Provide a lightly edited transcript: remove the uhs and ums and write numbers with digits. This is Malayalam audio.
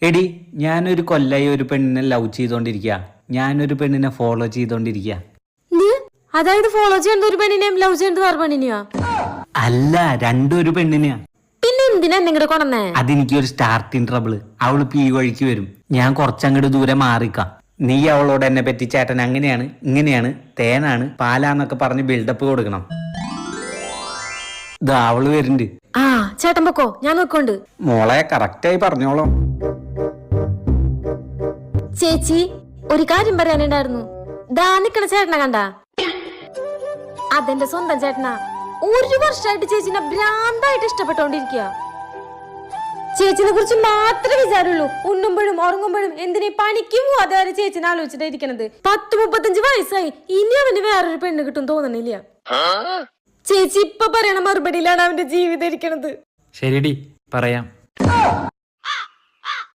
എടി ഞാനൊരു കൊല്ലായി ഒരു പെണ്ണിനെ ലവ് ചെയ്തോണ്ടിരിക്കുക. ഞാനൊരു പെണ്ണിനെ ഫോളോ ചെയ്തോണ്ടിരിക്കുക. അതായത് ഫോളോ ചെയ്യേണ്ട ഒരു പെണ്ണിനെയും ലവ് ചെയ്യേണ്ടത് വേറെ പെണ്ണിനെയാ? അല്ല, രണ്ടും ഒരു പെണ്ണിനെയാ. പിന്നെ എന്തിനാ നിങ്ങടെ കൊണ്ടേ? അതെനിക്കൊരു സ്റ്റാർട്ടിങ് ട്രബിള്. അവളിപ്പോ ഈ വഴിക്ക് വരും, ഞാൻ കുറച്ചങ്ങോട്ട് ദൂരെ മാറിക്കാം. നീ അവളോട് എന്നെ പറ്റി ചേട്ടൻ അങ്ങനെയാണ് ഇങ്ങനെയാണ് തേനാണ് പാലാന്നൊക്കെ പറഞ്ഞ് ബിൽഡപ്പ് കൊടുക്കണം. ഇതാ അവള് വരുന്നുണ്ട്. ആ ചേട്ടൻ പൊക്കോ, ഞാൻ നോക്കോണ്ട്. മോളെ കറക്റ്റായി പറഞ്ഞോളോ. ചേച്ചി ഒരു കാര്യം പറയാനുണ്ടായിരുന്നു. ദാ നിക്കണ ചേട്ടനെ കണ്ട? അതെന്റെ സ്വന്തം ചേട്ടനാ. ഒരു വർഷമായിട്ട് ചേച്ചിനെ ഭ്രാന്തായിട്ട് ഇഷ്ടപ്പെട്ടോണ്ടിരിക്കുക. ചേച്ചിനെ കുറിച്ച് മാത്രമേ വിചാരമുള്ളൂ. ഉണ്ണുമ്പോഴും ഉറങ്ങുമ്പോഴും എന്തിനെ പണിക്കും അതുവരെ ചേച്ചിനെ ആലോചിച്ചിട്ടായിരിക്കണത്. 10-35 വയസ്സായി, ഇനി അവന് വേറൊരു പെണ്ണ് കിട്ടും തോന്നണില്ല. ചേച്ചി ഇപ്പൊ പറയണ മറുപടിയിലാണ് അവന്റെ ജീവിതം ഇരിക്കണത്. ശരിടി, പറയാം.